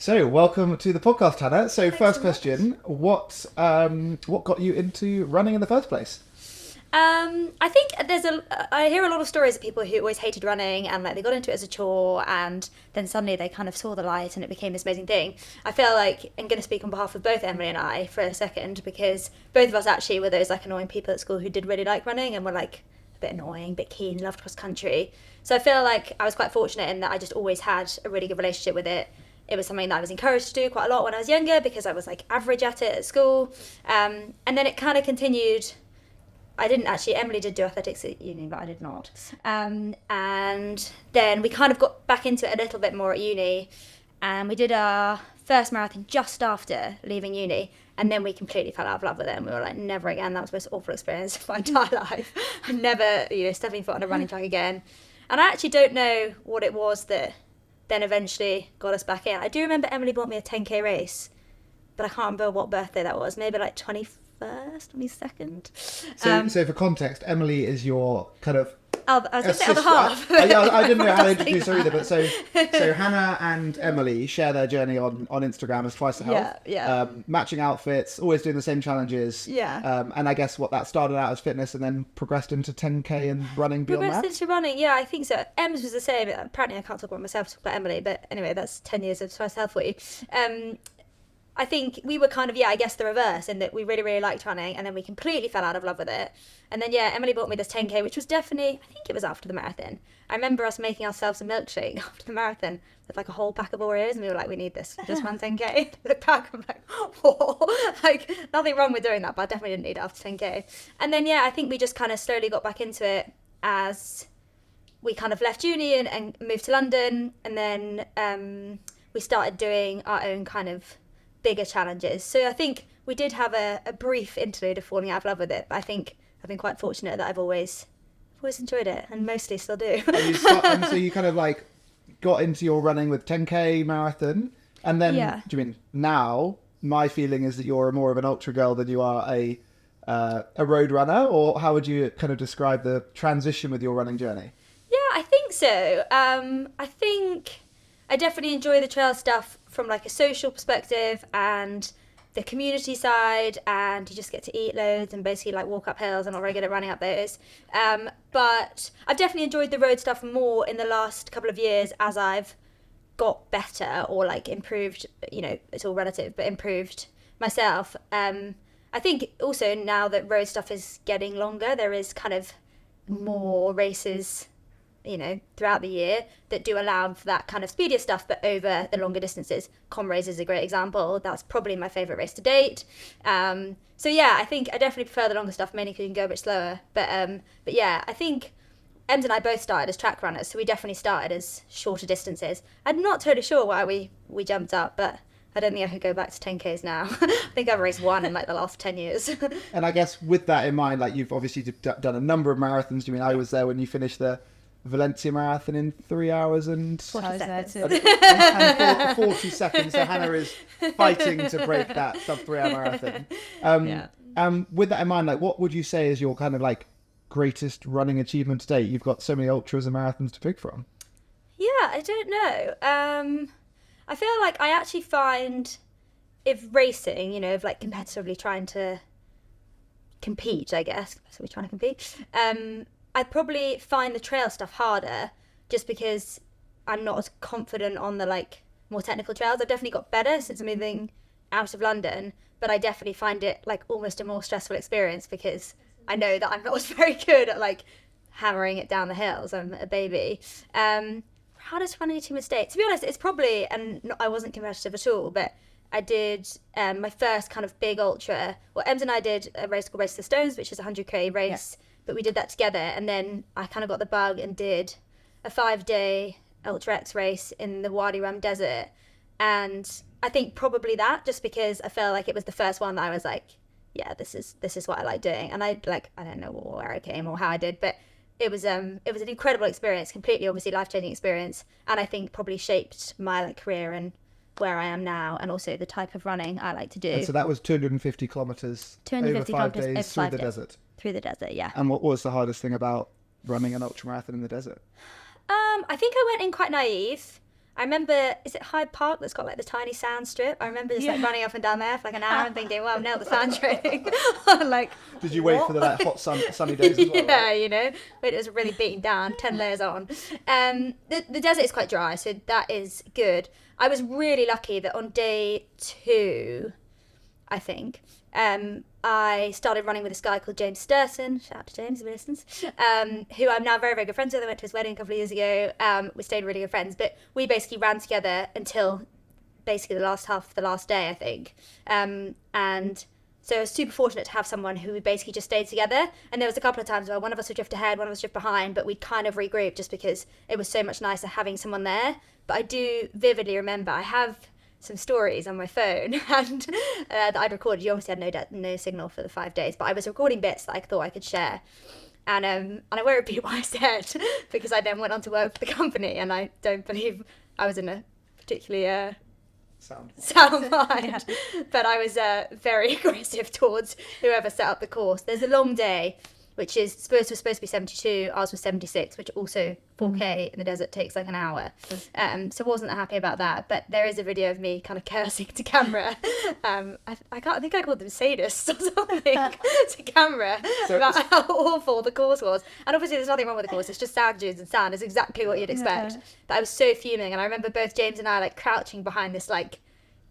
So, welcome to the podcast, Hannah. So, first question, what got you into running in the first place? I think I hear a lot of stories of people who always hated running and like they got into it as a chore and then suddenly they kind of saw the light and it became this amazing thing. I feel like I'm going to speak on behalf of both Emily and I for a second because both of us actually were those like annoying people at school who did really like running and were like a bit annoying, a bit keen, loved cross country. So I feel like I was quite fortunate in that I just always had a really good relationship with it. It was something that I was encouraged to do quite a lot when I was younger because I was like average at it at school. And then it kind of continued. Emily did do athletics at uni, but I did not. And then we kind of got back into it a little bit more at uni. And we did our first marathon just after leaving uni. And then we completely fell out of love with it. And we were like, never again. That was the most awful experience of my entire life. I'm never, stepping foot on a running track again. And I actually don't know what it was that then eventually got us back in. I do remember Emily bought me a 10k race, but I can't remember what birthday that was. Maybe like 21st, 22nd. So for context, Emily is your kind of... I was going to say other half. I didn't know how to introduce her either, but so Hannah and Emily share their journey on Instagram as Twice the Health. Yeah. Matching outfits, always doing the same challenges. Yeah. And I guess what that started out as fitness and then progressed into 10k and running beyond that. Progressed into running, yeah, I think so. Em's was the same. Apparently I can't talk about myself, talk about Emily, but anyway, that's 10 years of Twice the Health for you. I think we were kind of, I guess the reverse in that we really, really liked running and then we completely fell out of love with it. And then, Emily bought me this 10k, which was definitely, I think it was after the marathon. I remember us making ourselves a milkshake after the marathon with like a whole pack of Oreos and we were like, we need this, just one 10k. Look back, I'm like, whoa, like nothing wrong with doing that, but I definitely didn't need it after 10k. And then, I think we just kind of slowly got back into it as we kind of left uni and moved to London. And then we started doing our own kind of bigger challenges. So I think we did have a brief interlude of falling out of love with it, but I think I've been quite fortunate that I've always enjoyed it and mostly still do. And so you kind of like got into your running with 10k marathon and then do you mean now my feeling is that you're more of an ultra girl than you are a road runner, or how would you kind of describe the transition with your running journey? I think so. I think I definitely enjoy the trail stuff from like a social perspective and the community side, and you just get to eat loads and basically like walk up hills. I'm not very good at running up those. But I've definitely enjoyed the road stuff more in the last couple of years as I've got better or like improved, it's all relative, but improved myself. I think also now that road stuff is getting longer, there is kind of more races throughout the year that do allow for that kind of speedier stuff, but over the longer distances. Comrades is a great example. That's probably my favourite race to date. I think I definitely prefer the longer stuff, mainly because you can go a bit slower. But I think Ems and I both started as track runners, so we definitely started as shorter distances. I'm not totally sure why we jumped up, but I don't think I could go back to 10Ks now. I think I've raced one in like the last 10 years. And I guess with that in mind, like you've obviously done a number of marathons. I was there when you finished the Valencia marathon in 3 hours and 40 seconds. and 40 seconds. So Hannah is fighting to break that sub 3 hour marathon. With that in mind, like what would you say is your kind of like greatest running achievement to date? You've got so many ultras and marathons to pick from. I don't know. I feel like I actually find if racing, of like competitively trying to compete, I guess, so we're trying to compete, I probably find the trail stuff harder just because I'm not as confident on the like more technical trails. I've definitely got better since moving out of London, but I definitely find it like almost a more stressful experience because I know that I'm not very good at like hammering it down the hills. I'm a baby. Hardest running team mistake. To be honest, it's probably, I wasn't competitive at all, but I did my first kind of big ultra. Well, Ems and I did a race called Race to the Stones, which is a 100k race. Yeah. But we did that together, and then I kind of got the bug and did a 5-day UltrAX race in the Wadi Rum desert. And I think probably that, just because I felt like it was the first one that I was like, yeah, this is what I like doing. And I don't know where I came or how I did, but it was an incredible experience, completely obviously life-changing experience, and I think probably shaped my like career and where I am now, and also the type of running I like to do. And so that was 250 kilometres over 5 days through the desert. Through the desert, yeah. And what was the hardest thing about running an ultramarathon in the desert? I think I went in quite naive. I remember, is it Hyde Park that's got like the tiny sand strip? I remember just like running up and down there for like an hour and thinking, well, I've nailed the sand training. Like, did you wait for the like hot sunny days as well? Yeah, right? you know, but it was really beaten down, 10 layers on. The desert is quite dry, so that is good. I was really lucky that on day 2, I think, I started running with this guy called James Sturson. Shout out to James if he listens. Who I'm now very, very good friends with. I went to his wedding a couple of years ago. We stayed really good friends, but we basically ran together until basically the last half of the last day, I think. And so I was super fortunate to have someone who we basically just stayed together. And there was a couple of times where one of us would drift ahead, one of us drift behind, but we'd kind of regroup just because it was so much nicer having someone there. But I do vividly remember, I have some stories on my phone and that I'd recorded. You obviously had no signal for the 5 days, but I was recording bits that I thought I could share. And I won't repeat what I said because I then went on to work for the company, and I don't believe I was in a particularly sound mind. But I was very aggressive towards whoever set up the course. There's a long day, which is supposed to be 72, ours was 76, which also 4K in the desert takes like an hour. So wasn't happy about that. But there is a video of me kind of cursing to camera. I think I called them sadists or something to camera about how awful the course was. And obviously there's nothing wrong with the course. It's just sand dunes and sand. It's exactly what you'd expect. Yeah. But I was so fuming. And I remember both James and I like crouching behind this like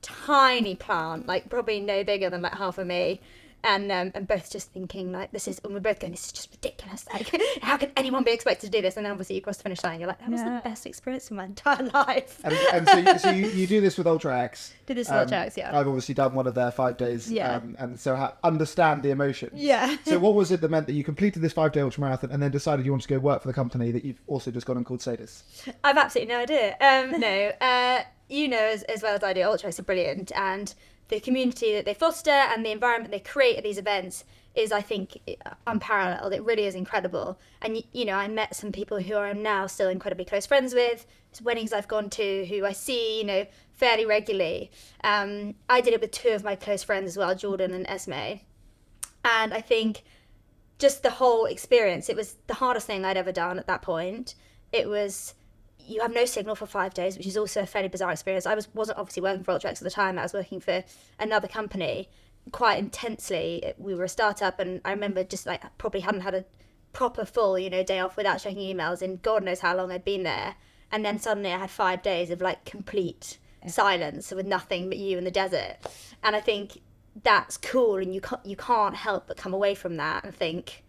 tiny plant, like probably no bigger than like half of me. And both just thinking like and we're both going, this is just ridiculous, like how can anyone be expected to do this? And then obviously you cross the finish line, you're like, that was the best experience of my entire life. And so you do this with UltraX. Did this with UltraX, yeah. I've obviously done one of their 5 days, and so understand the emotions. Yeah. So what was it that meant that you completed this 5-day ultramarathon and then decided you wanted to go work for the company that you've also just gone and called Sadists? I've absolutely no idea. You know as well as I do, UltraX are brilliant, and the community that they foster and the environment they create at these events is, I think, unparalleled. It really is incredible. And, you know, I met some people who I'm now still incredibly close friends with, weddings I've gone to, who I see, you know, fairly regularly. I did it with 2 of my close friends as well, Jordan and Esme. And I think just the whole experience, it was the hardest thing I'd ever done at that point. It was, you have no signal for 5 days, which is also a fairly bizarre experience. I wasn't obviously working for UltraX at the time. I was working for another company quite intensely. We were a startup, and I remember just like probably hadn't had a proper full, you know, day off without checking emails in God knows how long I'd been there. And then suddenly I had 5 days of like complete silence with nothing but you in the desert. And I think that's cool, and you can't help but come away from that and think,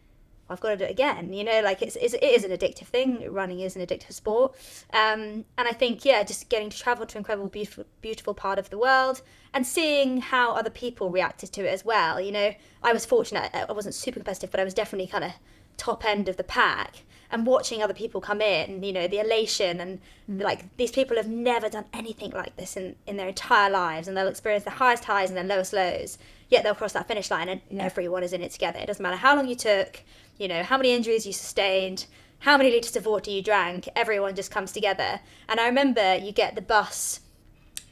I've got to do it again, you know, like it is an addictive thing. Running is an addictive sport. And I think, just getting to travel to an incredible, beautiful, beautiful part of the world and seeing how other people reacted to it as well. You know, I was fortunate. I wasn't super competitive, but I was definitely kind of top end of the pack. And watching other people come in, you know, the elation and like these people have never done anything like this in their entire lives, and they'll experience the highest highs and the lowest lows, yet they'll cross that finish line and everyone is in it together. It doesn't matter how long you took, you know, how many injuries you sustained, how many litres of water you drank, everyone just comes together. And I remember you get the bus,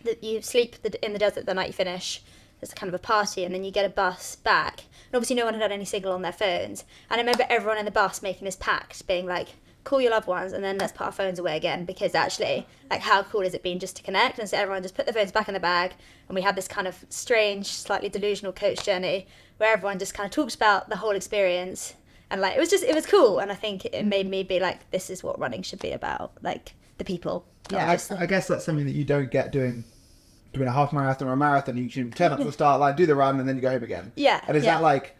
that you sleep in the desert the night you finish. There's kind of a party, and then you get a bus back. And obviously no one had any signal on their phones. And I remember everyone in the bus making this pact, being like, call your loved ones and then let's put our phones away again, because actually, like, how cool is it been just to connect? And so everyone just put their phones back in the bag, and we had this kind of strange, slightly delusional coach journey where everyone just kind of talks about the whole experience. And like, it was cool. And I think it made me be like, this is what running should be about, like the people. Yeah, I guess that's something that you don't get doing a half marathon or a marathon. You can turn up to the start line, do the run, and then you go home again. Yeah. And is that like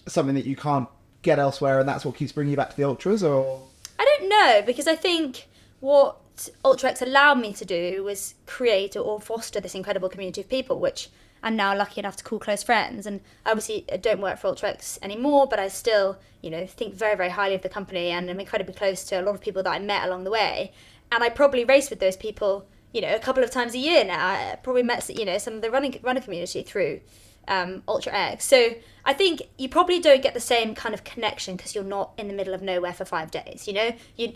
something that you can't get elsewhere, and that's what keeps bringing you back to the ultras? Or I don't know, because I think what UltraX allowed me to do was create or foster this incredible community of people, which I'm now lucky enough to call close friends. And I obviously don't work for UltraX anymore, but I still, you know, think very, very highly of the company, and I'm incredibly close to a lot of people that I met along the way. And I probably race with those people, you know, a couple of times a year now. I probably met, you know, some of the runner community through UltraX. So I think you probably don't get the same kind of connection because you're not in the middle of nowhere for 5 days. You know,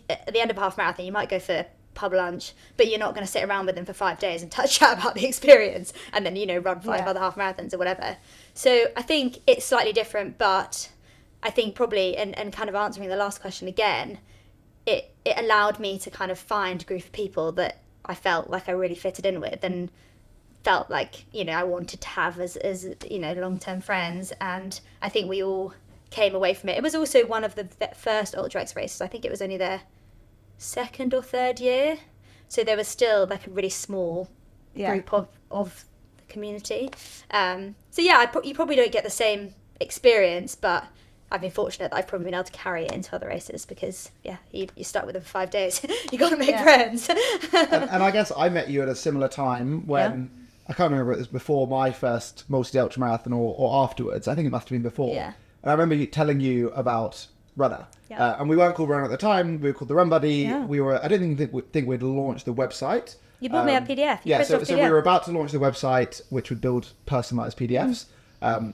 at the end of a half marathon, you might go for pub lunch, but you're not going to sit around with them for 5 days and chat about the experience and then, you know, run 5 other half marathons or whatever. So I think it's slightly different, but I think probably, and kind of answering the last question again, it allowed me to kind of find a group of people that I felt like I really fitted in with, and felt like, you know, I wanted to have as you know, long-term friends. And I think we all came away from it. It was also one of the first UltraX races. I think it was only their second or third year, so there was still like a really small group of the community. So yeah, you probably don't get the same experience, but I've been fortunate that I've probably been able to carry it into other races, because you start with them for 5 days. You got to make friends. and I guess I met you at a similar time when I can't remember if it was before my first multi-day ultramarathon or afterwards. I think it must have been before. Yeah. And I remember telling you about Runna. Yeah. And we weren't called Runna at the time. We were called the Run Buddy. Yeah. We were. I don't think we'd launched the website. You bought me a PDF. So we were about to launch the website, which would build personalised PDFs.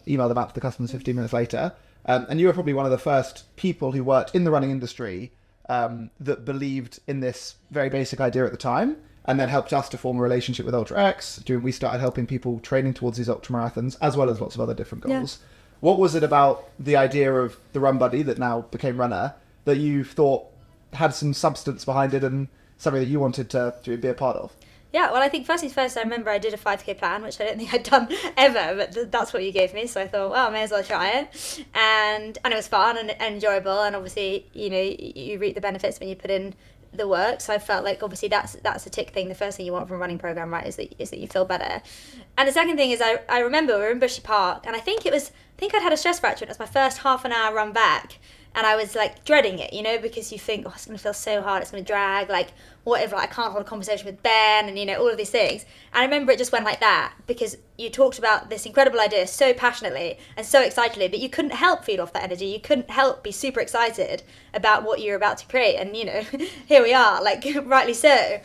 Email them out to the customers 15 minutes later. And you were probably one of the first people who worked in the running industry that believed in this very basic idea at the time, and then helped us to form a relationship with UltraX. We started helping people training towards these ultramarathons, as well as lots of other different goals. Yeah. What was it about the idea of the Run Buddy that now became Runna that you thought had some substance behind it and something that you wanted to be a part of? Yeah, well, I think first things first, I remember I did a 5k plan, which I don't think I'd done ever, but that's what you gave me. So I thought, well, I may as well try it. And it was fun and enjoyable. And obviously, you know, you reap the benefits when you put in the work. So I felt like obviously that's a tick thing. The first thing you want from a running program, right, is that you feel better. And the second thing is I remember we were in Bushy Park, and I think I'd had a stress fracture. It was my first half an hour run back. And I was like dreading it, you know, because you think, oh, it's going to feel so hard, it's going to drag, like, what if, like, I can't hold a conversation with Ben, and, you know, all of these things. And I remember it just went like that, because you talked about this incredible idea so passionately and so excitedly that you couldn't help feed off that energy. You couldn't help be super excited about what you're about to create. And, you know, here we are, like, rightly so.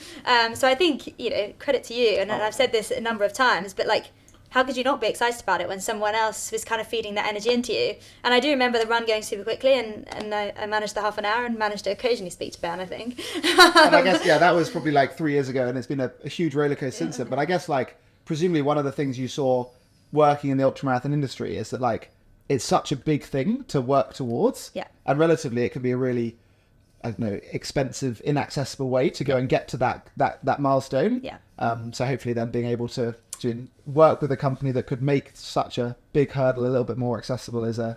So I think, you know, credit to you, and I've said this a number of times, but, like, how could you not be excited about it when someone else was kind of feeding that energy into you? And I do remember the run going super quickly, and I managed the half an hour and managed to occasionally speak to Ben, I think. And I guess, that was probably like 3 years ago, and it's been a huge roller coaster since then. But I guess, like, presumably one of the things you saw working in the ultramarathon industry is that, like, it's such a big thing to work towards. Yeah. And relatively, it can be a really, I don't know, expensive, inaccessible way to go and get to that milestone. Yeah. So hopefully then being able to work with a company that could make such a big hurdle a little bit more accessible is a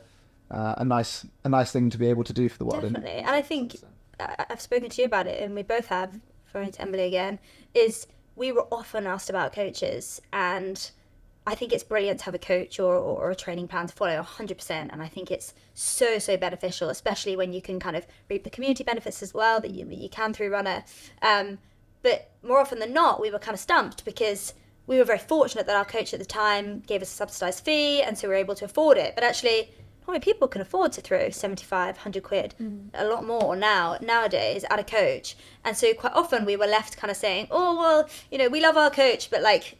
nice thing to be able to do for the world. Definitely. And I think I've spoken to you about it, and we both have, referring to Emily again, is we were often asked about coaches, and I think it's brilliant to have a coach or a training plan to follow 100%. And I think it's so beneficial, especially when you can kind of reap the community benefits as well that you can through Runna. But more often than not, we were kind of stumped, because we were very fortunate that our coach at the time gave us a subsidised fee, and so we were able to afford it. But actually, not many people can afford to throw 75, 100 quid, a lot more nowadays, at a coach. And so quite often we were left kind of saying, oh, well, you know, we love our coach, but, like,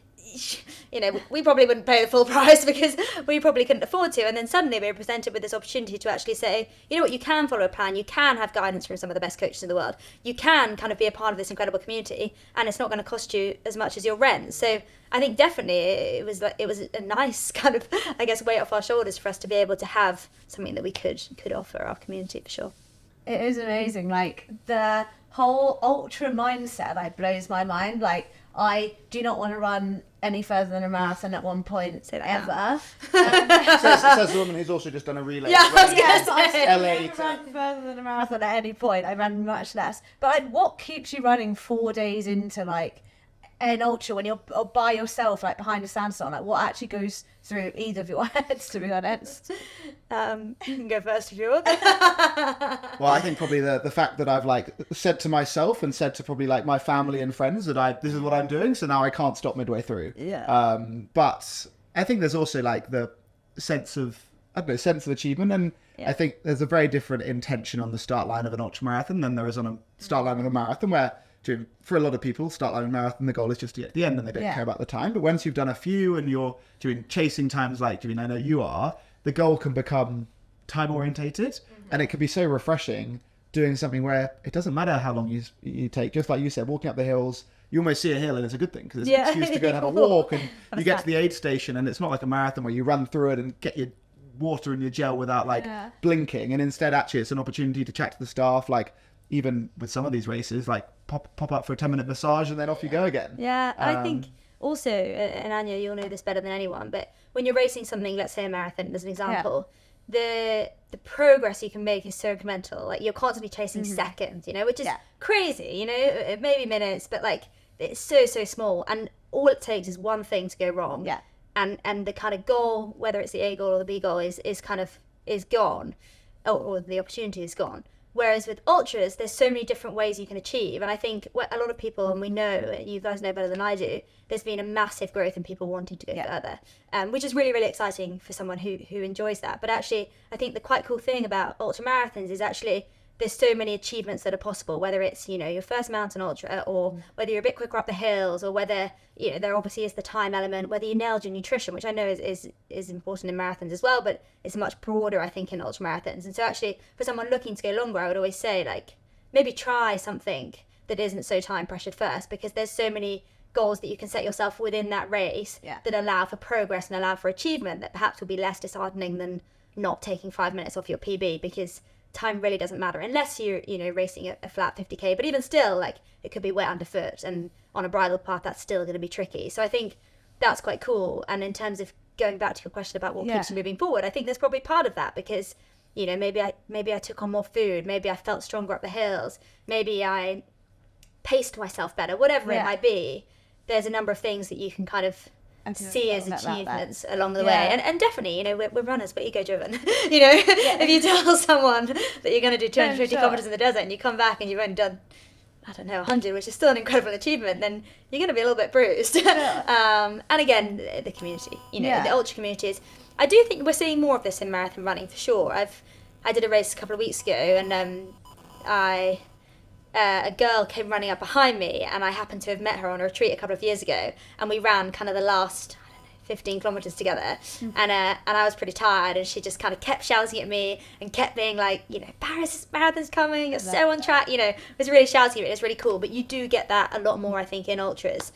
you know, we probably wouldn't pay the full price because we probably couldn't afford to. And then suddenly we were presented with this opportunity to actually say, you know what, you can follow a plan, you can have guidance from some of the best coaches in the world, you can kind of be a part of this incredible community, and it's not going to cost you as much as your rent. So I think definitely it was a nice kind of, I guess, weight off our shoulders for us to be able to have something that we could offer our community, for sure. It is amazing, like the whole ultra mindset, like, blows my mind. Like, I do not want to run any further than a marathon at one point ever. Says the woman who's also just done a relay. Yeah, I was going to say, LA run further than a marathon at any point. I ran much less. But, like, what keeps you running 4 days into, like, an ultra when you're by yourself, like, behind a sandstorm? Like, what actually goes through either of your heads, to be honest? You can go first if you want. Well, I think probably the fact that I've, like, said to myself and said to probably, like, my family and friends that this is what I'm doing, so now I can't stop midway through. Yeah. But I think there's also, like, the sense of achievement, and I think there's a very different intention on the start line of an ultramarathon than there is on a start line of a marathon, where for a lot of people, start line of a marathon, the goal is just to get to the end and they don't care about the time. But once you've done a few and you're chasing times, like I know you are, the goal can become time orientated, and it can be so refreshing doing something where it doesn't matter how long you take. Just like you said, walking up the hills, you almost see a hill and it's a good thing, because it's an excuse to go and have a walk, and you get to the aid station, and it's not like a marathon where you run through it and get your water and your gel without blinking, and instead actually it's an opportunity to chat to the staff, like even with some of these races, like pop up for a 10-minute massage and then off you go again. Yeah, I think also, and Anya, you'll know this better than anyone, but when you're racing something, let's say a marathon as an example, the progress you can make is so incremental. Like, you're constantly chasing seconds, you know, which is crazy, you know, it may be minutes, but like, it's so small, and all it takes is one thing to go wrong. Yeah. And the kind of goal, whether it's the A goal or the B goal, is gone, or the opportunity is gone. Whereas with ultras, there's so many different ways you can achieve. And I think a lot of people, and we know, you guys know better than I do, there's been a massive growth in people wanting to go further, which is really, really exciting for someone who enjoys that. But actually, I think the quite cool thing about ultramarathons is actually there's so many achievements that are possible, whether it's, you know, your first mountain ultra, or whether you're a bit quicker up the hills, or whether, you know, there obviously is the time element, whether you nailed your nutrition, which I know is important in marathons as well, but it's much broader, I think, in ultramarathons. And so actually, for someone looking to go longer, I would always say, like, maybe try something that isn't so time pressured first, because there's so many goals that you can set yourself within that race that allow for progress and allow for achievement that perhaps will be less disheartening than not taking 5 minutes off your PB, because time really doesn't matter unless you're, you know, racing a flat 50k. But even still, like, it could be wet underfoot, and on a bridle path that's still going to be tricky. So I think that's quite cool. And in terms of going back to your question about what keeps you moving forward, I think there's probably part of that, because, you know, maybe I took on more food, maybe I felt stronger up the hills, maybe I paced myself better, whatever it might be. There's a number of things that you can kind of see as achievements along the way, and definitely, you know, we're runners, but ego driven. You know, if you tell someone that you're going to do 250 kilometers in the desert and you come back and you've only done, I don't know, 100, which is still an incredible achievement, then you're going to be a little bit bruised. And again, the community, you know, the ultra communities, I do think we're seeing more of this in marathon running for sure. I did a race a couple of weeks ago, and a girl came running up behind me, and I happened to have met her on a retreat a couple of years ago, and we ran kind of the last, I don't know, 15 kilometers together, and I was pretty tired, and she just kind of kept shouting at me and kept being like, you know, Paris marathon's coming, you're so on track, you know, was really shouting at me. It's really cool. But you do get that a lot more, I think, in ultras.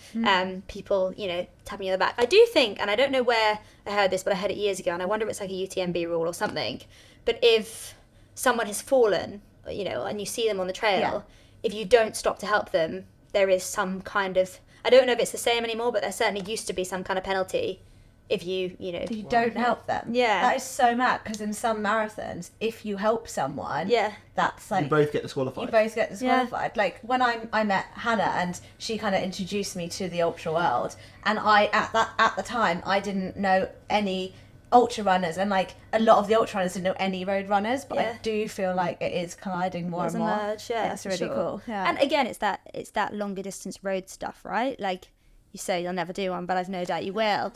People, you know, tapping you on the back. I do think, and I don't know where I heard this, but I heard it years ago, and I wonder if it's like a UTMB rule or something, but if someone has fallen, you know, and you see them on the trail, if you don't stop to help them, there is some kind of, I don't know if it's the same anymore, but there certainly used to be some kind of penalty if you know. You don't help them. Yeah. That is so mad, because in some marathons, if you help someone, that's like... You both get disqualified. Like, when I met Hannah, and she kind of introduced me to the ultra world, and at the time, I didn't know any ultra runners, and like a lot of the ultra runners didn't know any road runners, but I do feel like it is colliding more and more. Merge, that's really cool. And again, it's that longer distance road stuff, right? Like you say, you'll never do one, but I've no doubt you will.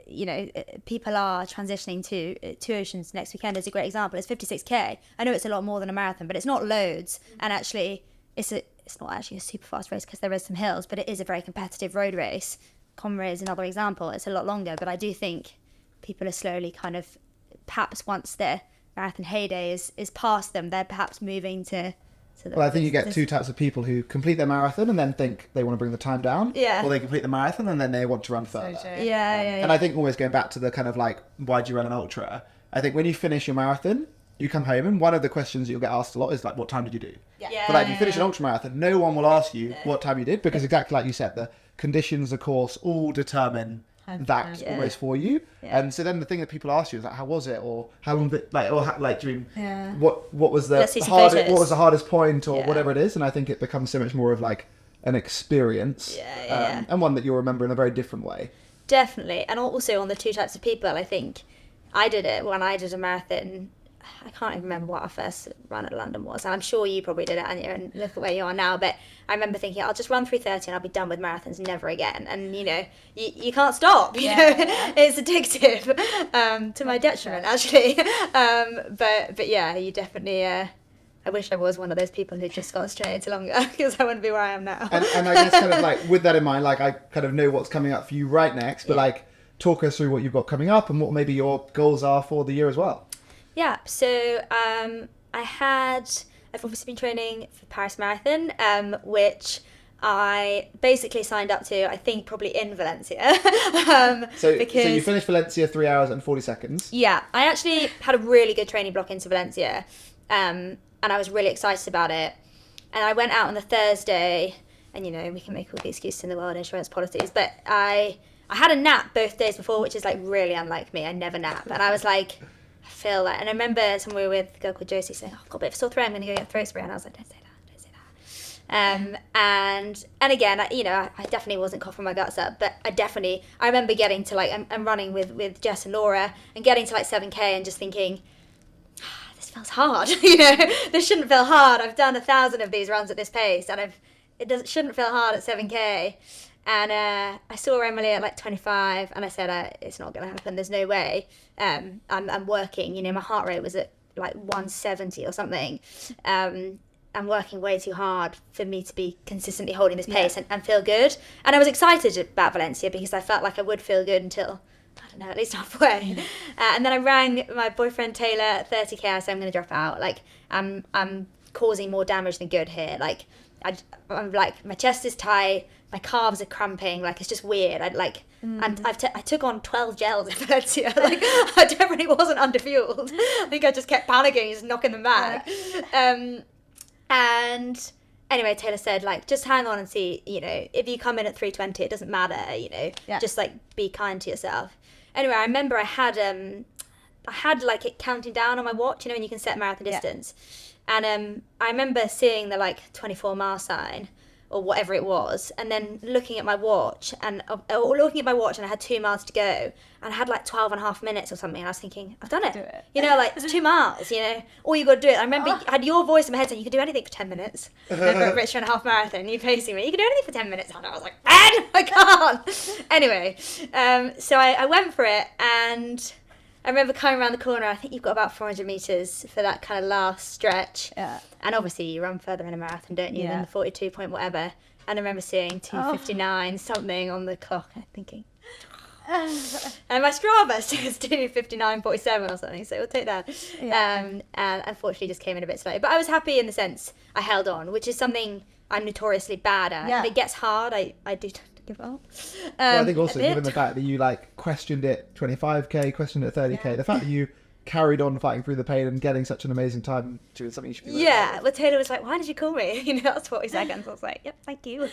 You know, people are transitioning to Two Oceans next weekend is a great example. It's 56k. I know it's a lot more than a marathon, but it's not loads, and actually it's not actually a super fast race because there is some hills, but it is a very competitive road race. Comrade is another example. It's a lot longer, but I do think people are slowly kind of, perhaps once their marathon heyday is past them, they're perhaps moving to well, I think you get two types of people who complete their marathon and then think they want to bring the time down. Yeah. Or they complete the marathon and then they want to run further. So yeah. And I think always going back to the kind of like, why do you run an ultra? I think when you finish your marathon, you come home, and one of the questions you'll get asked a lot is like, what time did you do? Yeah. But like, if you finish an ultra marathon, no one will ask you what time you did, because exactly like you said, the conditions, of course, all determine that almost for you. And so then the thing that people ask you is like, how was it, or how long did do you mean what was the hardest point, or whatever it is. And I think it becomes so much more of like an experience, and one that you'll remember in a very different way. Definitely. And also on the two types of people, I think I did it when I did a marathon. I can't even remember what our first run at London was, and I'm sure you probably did it, Anya, and look at where you are now. But I remember thinking, I'll just run 3:30 and I'll be done with marathons, never again. And you know, you can't stop. You know, it's addictive, to my detriment, actually. But yeah, you definitely. I wish I was one of those people who just got straight into longer, because I wouldn't be where I am now. And I guess kind of like with that in mind, like I kind of know what's coming up for you right next, but like talk us through what you've got coming up and what maybe your goals are for the year as well. Yeah, so I've obviously been training for Paris Marathon, which I basically signed up to, I think, probably in Valencia. So you finished Valencia 3 hours and 40 seconds. Yeah, I actually had a really good training block into Valencia. and I was really excited about it. And I went out on the Thursday, and you know, we can make all the excuses in the world, insurance policies, but I had a nap both days before, which is like really unlike me. I never nap. And I was like, I feel like, and I remember somewhere with a girl called Josie saying, oh, I've got a bit of a sore throat, I'm going to go get throat spray. And I was like, don't say that. And again, you know, I definitely wasn't coughing my guts up, but I remember getting to like, I'm running with Jess and Laura, and getting to like 7K and just thinking, this feels hard. You know, this shouldn't feel hard. I've done 1,000 of these runs at this pace, and it shouldn't feel hard at 7K. And I saw Emily at like 25, and I said, it's not going to happen. There's no way. I'm working. You know, my heart rate was at like 170 or something. I'm working way too hard for me to be consistently holding this pace and feel good. And I was excited about Valencia because I felt like I would feel good until, I don't know, at least halfway. And then I rang my boyfriend Taylor at 30K. I said, I'm going to drop out. Like, I'm causing more damage than good here. Like, I'm like, my chest is tight, my calves are cramping, like, it's just weird. And I took on 12 gels in Valencia. Like, I definitely wasn't underfueled. I think I just kept panicking, just knocking them back. And anyway, Taylor said, like, just hang on and see, you know, if you come in at 320, it doesn't matter, you know, just like be kind to yourself. Anyway, I remember I had like it counting down on my watch, you know, and you can set marathon distance. And I remember seeing the like 24-mile sign or whatever it was, and then looking at my watch and I had 2 miles to go, and I had like 12 and a half minutes or something, and I was thinking, I've done it. You know, like, it's 2 miles, you know, all you got to do it. I remember I had your voice in my head saying, you can do anything for 10 minutes. Over at Richmond half marathon, you pacing me, you can do anything for 10 minutes. And I was like, I can't. Anyway, so I went for it, and I remember coming around the corner. I think you've got about 400 meters for that kind of last stretch. Yeah. And obviously you run further in a marathon, don't you, than the 42 point whatever. And I remember seeing 2:59 something on the clock, and thinking, and my Strava says 2:59.47 or something, so we'll take that. And unfortunately just came in a bit slow. But I was happy in the sense I held on, which is something I'm notoriously bad at. If it gets hard, I do tend to give up. Well, I think also given the fact that you like questioned it 25K, questioned it 30K, the fact that you carried on fighting through the pain and getting such an amazing time doing something you should be really proud of. Well, Taylor was like, why did you call me? You know, that's 40 seconds. I was like, yep, thank you.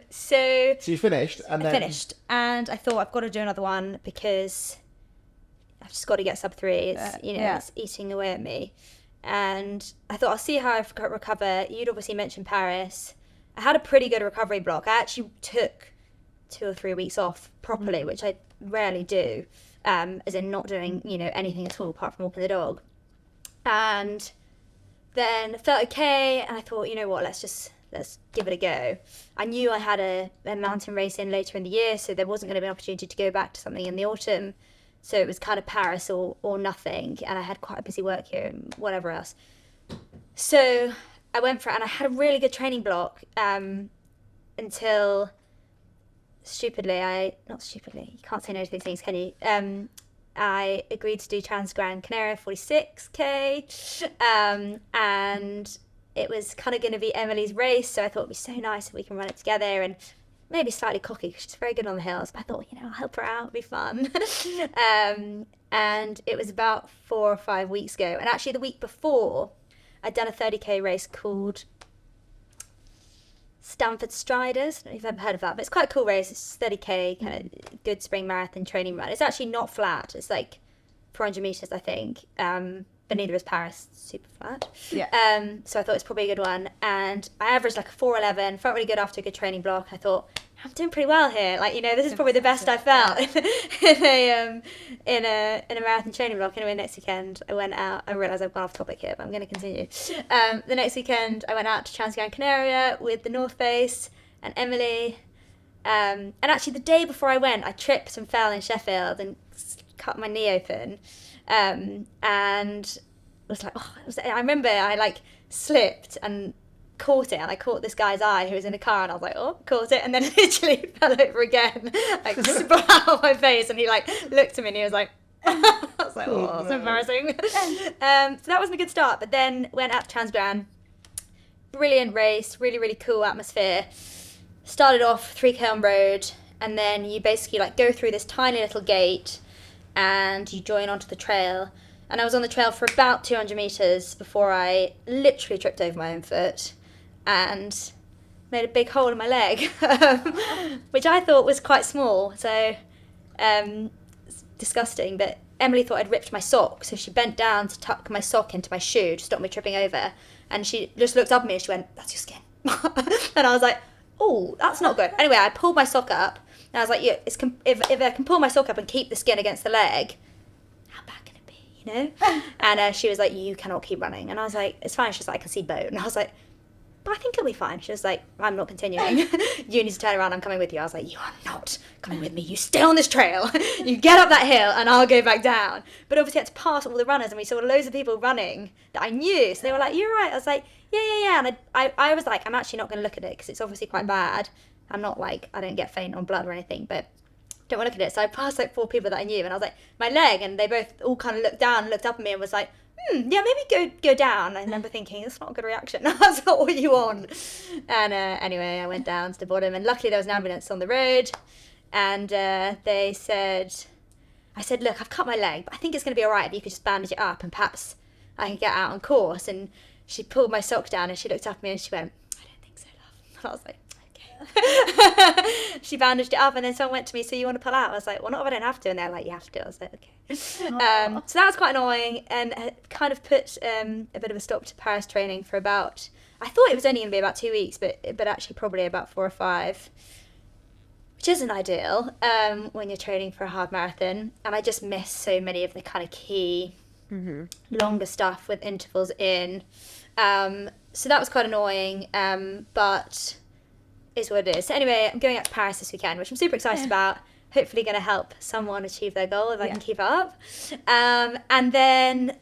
So you finished, and then... finished, and I thought, I've got to do another one because I've just got to get sub 3. It's, you know, it's eating away at me. And I thought, I'll see how I recover. You'd obviously mentioned Paris. I had a pretty good recovery block. I actually took 2 or 3 weeks off properly, which I rarely do. As in not doing, you know, anything at all apart from walking the dog. And then felt okay, and I thought, you know what, let's give it a go. I knew I had a mountain race in later in the year, so there wasn't going to be an opportunity to go back to something in the autumn. So it was kind of Paris or nothing, and I had quite a busy work here and whatever else. So I went for it, and I had a really good training block until... not stupidly, you can't say no to these things, can you? I agreed to do Trans-Greta 46K, and it was kind of going to be Emily's race, so I thought it'd be so nice if we can run it together, and maybe slightly cocky because she's very good on the hills, but I thought, you know, I'll help her out, it'll be fun. And it was about 4 or 5 weeks ago, and actually the week before, I'd done a 30K race called Stamford Striders. I don't know if you've ever heard of that, but it's quite a cool race. It's 30K, kind of good spring marathon training run. It's actually not flat. It's like 400 meters, I think. But neither is Paris. Super flat. So I thought it's probably a good one. And I averaged like a 4:11. Felt really good after a good training block. I thought, I'm doing pretty well here. Like, you know, this is probably the best I've felt in a marathon training block. Anyway, next weekend I went out. I realised I've gone off topic here, but I'm going to continue. The next weekend I went out to Trans-Greta with the North Face and Emily. And actually the day before I went, I tripped and fell in Sheffield and cut my knee open. And was like, I remember I like slipped and caught it, and I caught this guy's eye who was in a car, and I was like, caught it, and then literally fell over again, like splat on my face, and he like looked at me and he was like, I was like, that's embarrassing. So that wasn't a good start, but then went out to Trans-Greta, brilliant race, really, really cool atmosphere. Started off 3K on road, and then you basically like go through this tiny little gate and you join onto the trail, And I was on the trail for about 200 metres before I literally tripped over my own foot and made a big hole in my leg, which I thought was quite small. So it's disgusting. But Emily thought I'd ripped my sock. So she bent down to tuck my sock into my shoe to stop me tripping over. And she just looked up at me and she went, "That's your skin." And I was like, "Oh, that's not good." Anyway, I pulled my sock up. And I was like, "Yeah, if I can pull my sock up and keep the skin against the leg, how bad can it be, you know?" And she was like, "You cannot keep running." And I was like, "It's fine." She was like, "I can see bone." And I was like, "But I think it'll be fine." She was like, "I'm not continuing. You need to turn around. I'm coming with you." I was like, "You are not coming with me. You stay on this trail. You get up that hill and I'll go back down." But obviously I had to pass all the runners and we saw loads of people running that I knew. So they were like, "You're right." I was like, yeah. And I was like, I'm actually not going to look at it because it's obviously quite bad. I'm not like, I don't get faint on blood or anything, but don't want to look at it. So I passed like 4 people that I knew and I was like, "My leg," and they both all kind of looked down and looked up at me and was like, "Yeah, maybe go down." I remember thinking, that's not a good reaction. That's not what you want. And anyway, I went down to the bottom and luckily there was an ambulance on the road and I said, "Look, I've cut my leg, but I think it's going to be all right if you could just bandage it up and perhaps I can get out on course." And she pulled my sock down and she looked up at me and she went, "I don't think so, love." And I was like, okay. She bandaged it up and then someone went to me, "So you want to pull out?" I was like, "Well, not if I don't have to." And they're like, "You have to." I was like, okay. So that was quite annoying and kind of put a bit of a stop to Paris training for about, I thought it was only going to be about 2 weeks, but actually probably about 4 or 5, which isn't ideal when you're training for a hard marathon. And I just missed so many of the kind of key longer stuff with intervals in. So that was quite annoying, but is what it is. So anyway, I'm going out to Paris this weekend, which I'm super excited about. Hopefully going to help someone achieve their goal if I can keep up. And then...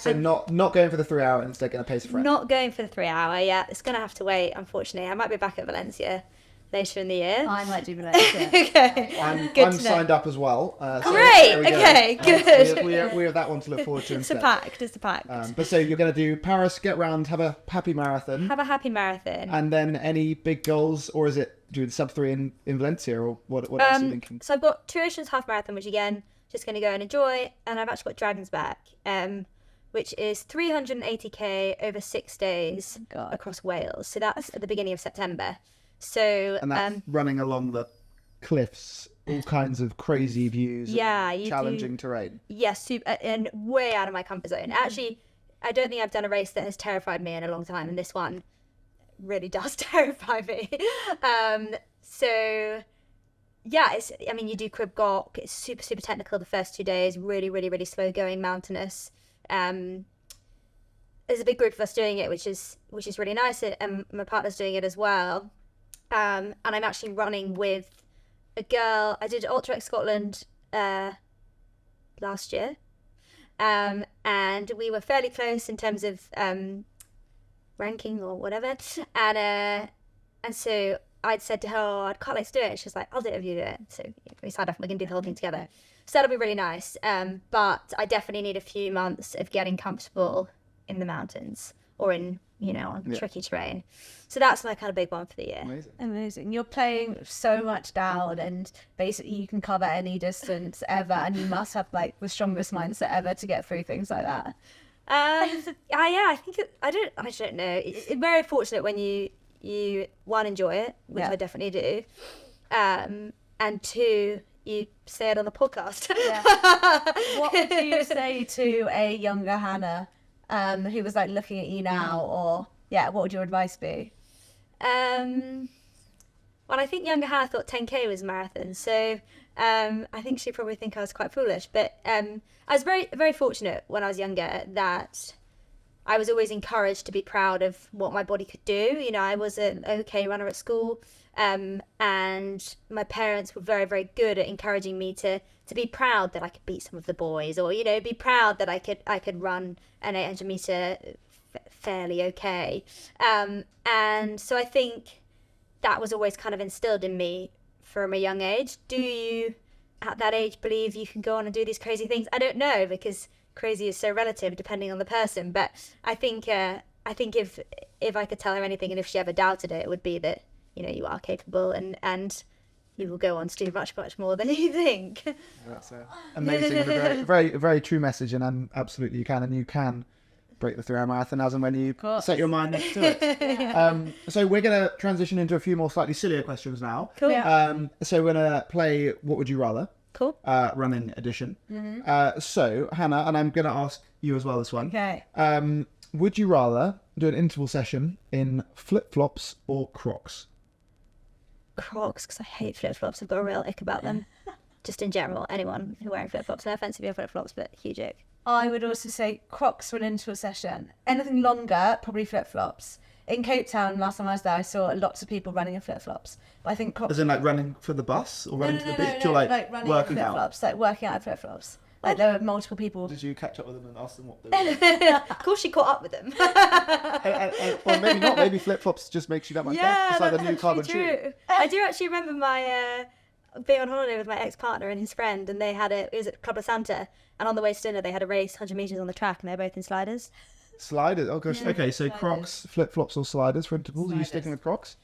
so not going for the 3 hour, instead going to pace a friend. Not going for the 3 hour, yeah. It's going to have to wait, unfortunately. I might be back at Valencia later in the year. I might do Valencia. Okay. I'm signed up as well. So great. there we go. Okay, good. We have that one to look forward to instead. It's a pact. But so you're going to do Paris, get round, have a happy marathon. Have a happy marathon. And then any big goals, or is it doing sub 3 in Valencia, or what else are you thinking? So I've got Two Oceans half marathon, which again, just going to go and enjoy. And I've actually got Dragon's Back, which is 380k over 6 days across Wales. So that's at the beginning of September. So and that's running along the cliffs, all kinds of crazy views, challenging terrain. Yes, super, and way out of my comfort zone. Actually, I don't think I've done a race that has terrified me in a long time, and this one really does terrify me. So yeah, you do Crib Gok. It's super, super technical the first 2 days, really, really, really slow going, mountainous. There's a big group of us doing it, which is really nice, and my partner's doing it as well. And I'm actually running with a girl. I did UltrAX Scotland last year, and we were fairly close in terms of ranking or whatever. And so I'd said to her, "Oh, I'd quite like to do it." She's like, "I'll do it if you do it." So we signed off and we can do the whole thing together. So that'll be really nice. But I definitely need a few months of getting comfortable in the mountains or in, on tricky terrain. So that's my kind of big one for the year. Amazing. You're playing so much down and basically you can cover any distance ever, and you must have like the strongest mindset ever to get through things like that. I think I don't know. It's very fortunate when you one, enjoy it, which I definitely do, and two, you say it on the podcast. What would you say to a younger Hannah who was like looking at you now, or what would your advice be? Well, I think younger Hannah thought 10k was a marathon, so I think she'd probably think I was quite foolish. But I was very, very fortunate when I was younger that I was always encouraged to be proud of what my body could do. I was an okay runner at school, and my parents were very, very good at encouraging me to be proud that I could beat some of the boys, or be proud that I could run an 800 meter fairly okay. And so I think that was always kind of instilled in me from a young age. Do you at that age believe you can go on and do these crazy things? I don't know, because crazy is so relative depending on the person. But I think if I could tell her anything, and if she ever doubted it, it would be that you are capable, and you will go on to do much, much more than you think. That's amazing. And a very, very, very true message, and absolutely you can, and you can break the 3-hour marathon as and when you set your mind next to it. So we're going to transition into a few more slightly sillier questions now. Cool. So we're going to play What Would You Rather? Cool. Running edition. So Hannah, and I'm going to ask you as well this one. Okay. Would you rather do an interval session in flip-flops or Crocs? Crocs, because I hate flip-flops. I've got a real ick about them. Just in general, anyone who wearing flip-flops. No offense if you have flip-flops, but huge ick. I would also say Crocs for an interval session. Anything longer, probably flip-flops. In Cape Town, last time I was there, I saw lots of people running in flip-flops. But I think Crocs... As in like running for the bus or running to the beach? Or like running working in flip-flops, like working out in flip-flops. Like there were multiple people. Did you catch up with them and ask them what they were? Of course she caught up with them. Or maybe not. Maybe flip-flops just makes you that much better. It's like the new carbon shoe. I do actually remember my being on holiday with my ex-partner and his friend, and they had it was at Club of Santa, and on the way to dinner they had a race 100 metres on the track, and they're both in sliders. Sliders? Oh gosh. Okay, so Sliders. Crocs, flip-flops or sliders for intervals? Are you sticking with Crocs?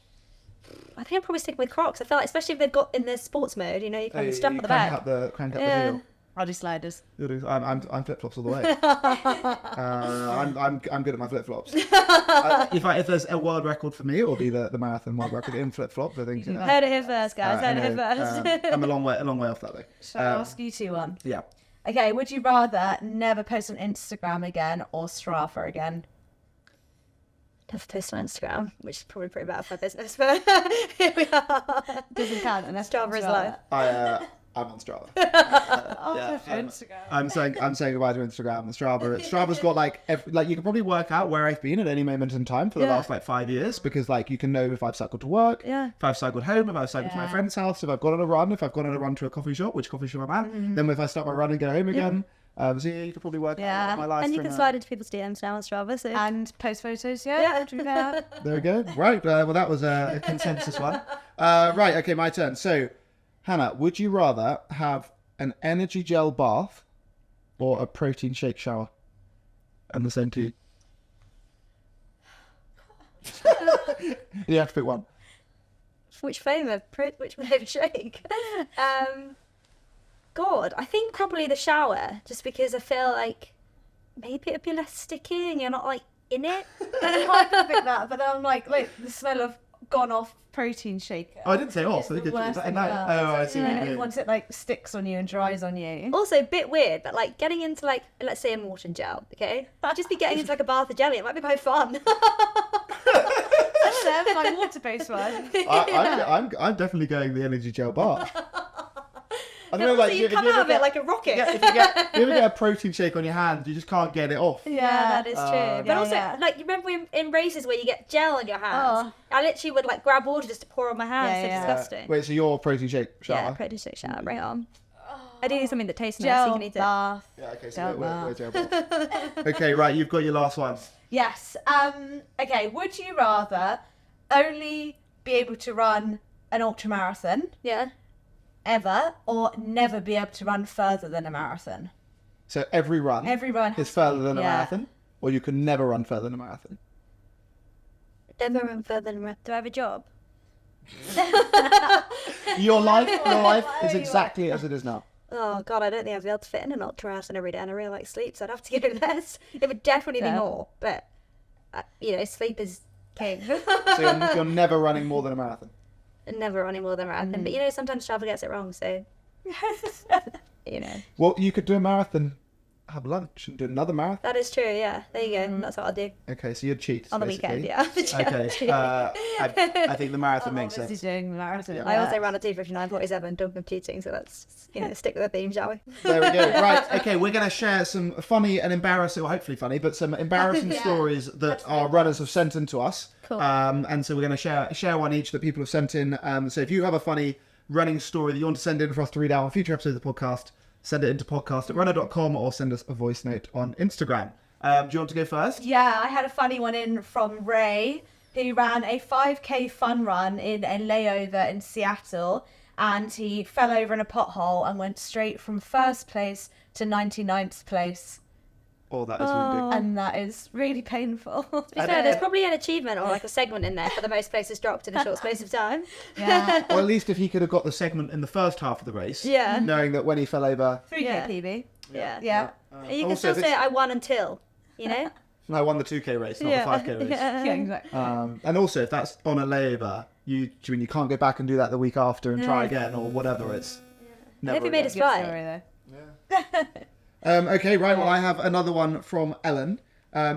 I think I'm probably sticking with Crocs. I feel like, especially if they've got in the sports mode, you know, you kind of strap on the back. Crank up the heel. I'll do sliders. You'll do. I'm flip-flops all the way. I'm good at my flip-flops. If there's a world record for me, it will be the marathon world record in flip-flops. I think. Heard it here first, guys. Heard it here first. I'm a long way off that though. Shall I ask you two one? Yeah. Okay, would you rather never post on Instagram again or Strava again? Never post on Instagram, which is probably pretty bad for business, but here we are. Doesn't count unless Strava is live. I'm on Strava. Instagram. I'm saying goodbye to Instagram. Strava's got like you can probably work out where I've been at any moment in time for the last 5 years, because like you can know if I've cycled to work, if I've cycled home, if I've cycled to my friend's house, if I've gone on a run, if I've gone on a run to a coffee shop, which coffee shop I'm at, then if I start my run and go home again. So you can probably work out my life. And you can slide into people's DMs now on Strava. So. And post photos, There we go. Right. Well, that was a consensus one. Right. Okay, my turn. So, Hannah, would you rather have an energy gel bath or a protein shake shower? And the same to you. You have to pick one. Which flavour shake? God, I think probably the shower, just because I feel like maybe it'd be less sticky and you're not like in it. I could think that, but I'm like the smell of gone off protein shake. Oh, I didn't say off. So the worst thing I see what you mean. Once it like sticks on you and dries on you. Also, a bit weird, but like getting into like, let's say a Morton gel, okay? Just be getting into like a bath of jelly. It might be quite fun. I don't know, my water-based one. I'm definitely going the energy gel bath. I don't know, like you come out of it like a rocket. If you ever get a protein shake on your hand, you just can't get it off. Yeah, that is true. But also, like, you remember in races where you get gel on your hands? I literally would like grab water just to pour on my hands. So disgusting. Wait, so your protein shake shower? Yeah, protein shake shower, right on. I do need something that tastes nice so you can eat bath. it. Yeah, okay, so we're gel bath. Okay, right, you've got your last one. Yes. Okay, would you rather only be able to run an ultramarathon? Yeah. Ever, or never be able to run further than a marathon? So every run is further than a marathon, or you can never run further than a marathon? Never run further than a marathon. Do I have a job? Your life is exactly as it is now. Oh God, I don't think I'd be able to fit in an ultramarathon every day, and I really like sleep, so I'd have to give it less. It would definitely be more, but sleep is king. So you're never running more than a marathon? Never running more than a marathon, but sometimes Strava gets it wrong, so Well, you could do a marathon, have lunch, and do another marathon. That is true. Yeah, there you go. That's what I'll do. Okay, so you'd cheat on the weekend. Yeah. Okay. I think the marathon makes sense. Doing the marathon. I also ran a 2:59:47. Don't be cheating, so let's stick with the theme, shall we? There we go. Right. Okay, we're going to share some funny and embarrassing, or hopefully funny, but some embarrassing stories that our runners have sent in to us. Cool. And so we're going to share one each that people have sent in. So if you have a funny running story that you want to send in for us to read out on future episodes of the podcast, send it into podcast@runner.com or send us a voice note on Instagram. Do you want to go first? Yeah, I had a funny one in from Ray, who ran a 5K fun run in a layover in Seattle, and he fell over in a pothole and went straight from first place to 99th place. Oh, that is wounding. And that is really painful. To be fair, there's probably an achievement or like a segment in there for the most places dropped in a short space of time. Yeah. Or at least if he could have got the segment in the first half of the race, Yeah. knowing that when he fell over... 3K PB. Yeah. Yeah. You can still say I won until, you know? I won the 2K race, not the 5K race. Yeah, exactly. And also, if that's on a layover, you can't go back and do that the week after and try again or whatever. It's never. I hope you made us right. Okay, right. Well, I have another one from Ellen.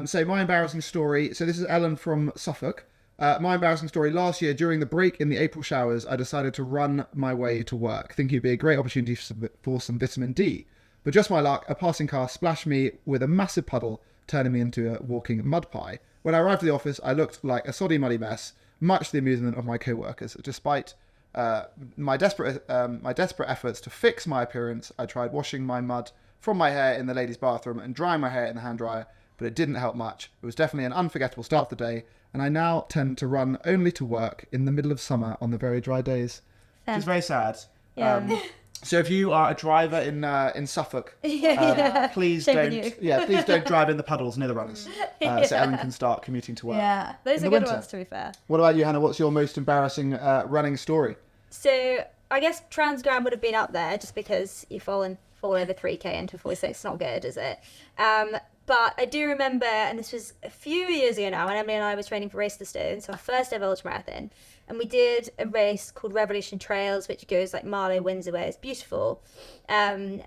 So my embarrassing story. So this is Ellen from Suffolk. My embarrassing story. Last year, during the break in the April showers, I decided to run my way to work, thinking it'd be a great opportunity for some vitamin D. But just my luck, a passing car splashed me with a massive puddle, turning me into a walking mud pie. When I arrived at the office, I looked like a soddy muddy mess, much to the amusement of my co-workers. Despite my desperate efforts to fix my appearance, I tried washing my mud from my hair in the ladies' bathroom and drying my hair in the hand dryer, but it didn't help much. It was definitely an unforgettable start to the day, and I now tend to run only to work in the middle of summer on the very dry days. Which is very sad. Yeah. So if you are a driver in Suffolk, please don't drive in the puddles near the runners, so Ellen can start commuting to work. Yeah. Those are good ones, to be fair. What about you, Hannah? What's your most embarrassing running story? So I guess Trans-Greta would have been up there just because you fall over 3K into 46. It's not good, is it? But I do remember, and this was a few years ago now, when Emily and I was training for Race the Stone, so our first ever ultramarathon, and we did a race called Revolution Trails, which goes like Marlow, Windsor way. It's beautiful. And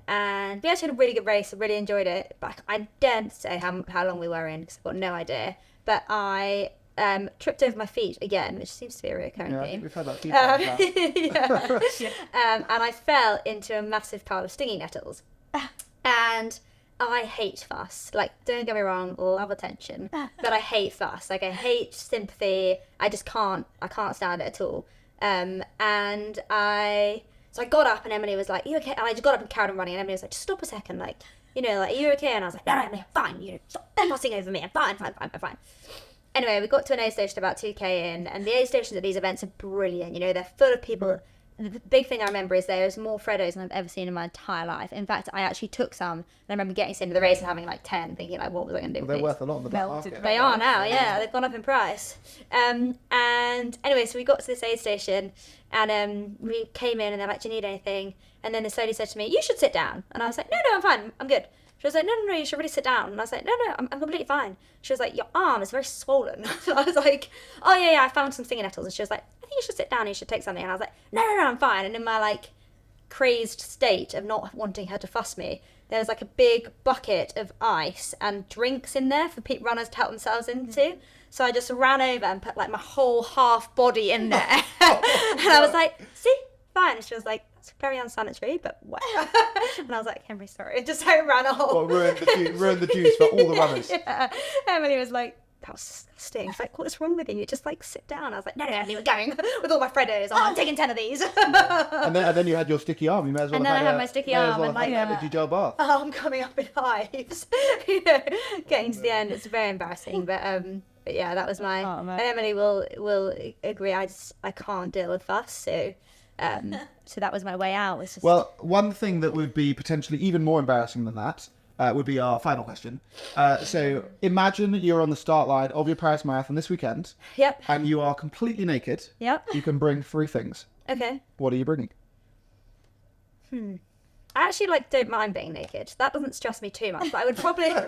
we actually had a really good race. I really enjoyed it. But I daren't say how long we were in because I've got no idea. But I tripped over my feet again, which seems to be a recurring theme. We've had that few times. And I fell into a massive pile of stinging nettles. And I hate fuss. Like, don't get me wrong, love attention. But I hate fuss. Like, I hate sympathy. I can't stand it at all. So I got up and Emily was like, "You okay?" And I just got up and carried on running. And Emily was like, "Just stop a second. Like, are you okay?" And I was like, "No, Emily, I'm fine. Stop fussing over me. I'm fine. Anyway, we got to an aid station about 2K in, and the aid stations at these events are brilliant. They're full of people. The big thing I remember is there's more Freddos than I've ever seen in my entire life. In fact, I actually took some, and I remember getting into the race and having like 10, thinking like, what was I going to do with They're these? worth a lot in the back market. They are now, yeah. They've gone up in price. And anyway, so we got to this aid station, and we came in, and they're like, "Do you need anything?" And then this lady said to me, "You should sit down." And I was like, "No, I'm fine. I'm good." She was like, no, you should really sit down. And I was like, no, I'm completely fine. She was like, "Your arm is very swollen." So I was like, "Oh, yeah, I found some stinging nettles." And she was like, "I think you should sit down. You should take something." And I was like, no, I'm fine. And in my, like, crazed state of not wanting her to fuss me, there was, like, a big bucket of ice and drinks in there for runners to help themselves into. So I just ran over and put, like, my whole half body in there. And I was like, "See? Fine." And she was like, "That's very unsanitary, but what?" And I was like, "I'm really sorry." Just so I ran off. Well, ruined the juice for all the runners. Yeah. Emily was like, "That was disgusting." She's like, "What is wrong with you? Just like sit down." I was like, No, Emily, we're going with all my Freddos. I'm taking 10 of these. And then you had your sticky arm. You may as well. And then I had my sticky arm and like energy gel bath. I'm coming up in hives. Getting to the end, it's very embarrassing. But yeah, that was my. And Emily will agree. I can't deal with fuss, so. So that was my way out. Was just... Well, one thing that would be potentially even more embarrassing than that would be our final question. So imagine you're on the start line of your Paris Marathon this weekend. Yep. And you are completely naked. Yep. You can bring 3 things. Okay. What are you bringing? I actually don't mind being naked. That doesn't stress me too much. But I would probably, I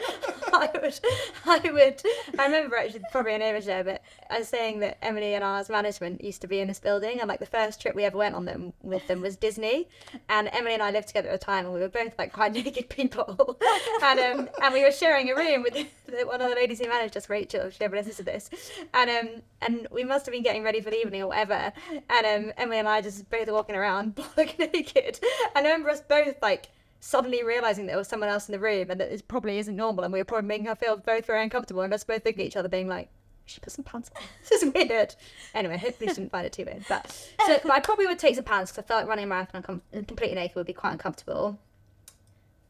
remember actually probably an image there, but I was saying that Emily and ours management used to be in this building, and like the first trip we ever went on with them was Disney, and Emily and I lived together at the time, and we were both like quite naked people, and we were sharing a room with one of the ladies who managed us, Rachel. She never listens to this, and we must have been getting ready for the evening or whatever, and Emily and I just both walking around like naked, and I remember us both like suddenly realizing there was someone else in the room and that it probably isn't normal, and we were probably making her feel both very uncomfortable, and us both looking at each other being like, "We should put some pants on. This is weird." Anyway, hopefully she didn't find it too weird. But I probably would take some pants because I felt like running a marathon completely naked would be quite uncomfortable.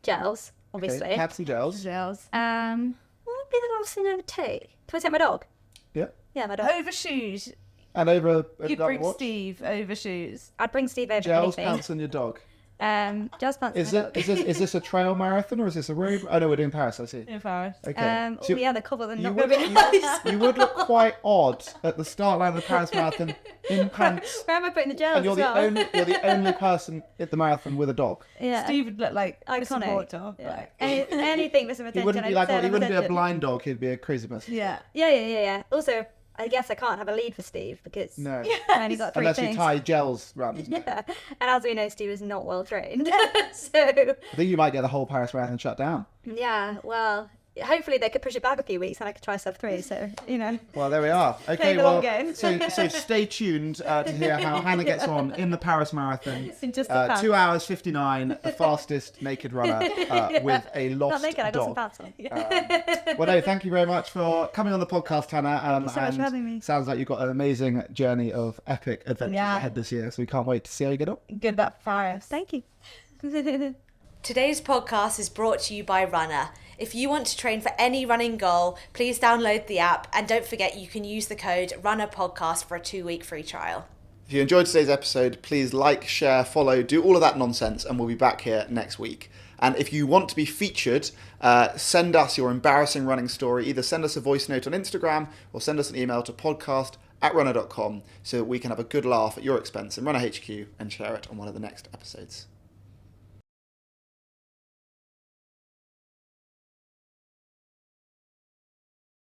Gels, obviously. Okay, Pepsi gels. What would be the last thing I would take? Do I take my dog? Yeah. Yeah, my dog. Over shoes. And over You'd bring what? Steve over shoes. I'd bring Steve over Gels, anything. pants, and your dog. Just fancy. Is this a trail marathon or is this a road? Oh no, we're doing Paris. I see. In Paris. Okay. So yeah, the cover. You would look quite odd at the start line of the Paris Marathon in pants. Where am I putting the gels? And you're the only person at the marathon with a dog. Yeah. Steve would look like a iconic. support dog. Yeah. Like. Anything for some He attention. wouldn't be he wouldn't be a blind dog. He'd be a crazy person. Yeah. Yeah. Also, I guess I can't have a lead for Steve because No. I only got 3 Unless things. you tie gels round. Yeah, and as we know, Steve is not well trained. So I think you might get the whole Paris Marathon shut down. yeah, well, hopefully they could push it back a few weeks and I could try sub 3. So Well, there we are. Okay, Play the long game. so stay tuned to hear how Hannah gets on in the Paris Marathon. in just 2 hours 59, the fastest naked runner with a lost not naked. I got some dog. pants on. Well, no, thank you very much for coming on the podcast, Hannah. Thank you so much for having me. Sounds like you've got an amazing journey of epic adventures ahead this year, so we can't wait to see how you get on. Good luck, Paris. Thank you. Today's podcast is brought to you by Runna. If you want to train for any running goal, please download the app and don't forget you can use the code RUNNAPODCAST for a 2-week free trial. If you enjoyed today's episode, please like, share, follow, do all of that nonsense, and we'll be back here next week. And if you want to be featured, send us your embarrassing running story. Either send us a voice note on Instagram or send us an email to podcast@runner.com so that we can have a good laugh at your expense in Runner HQ and share it on one of the next episodes.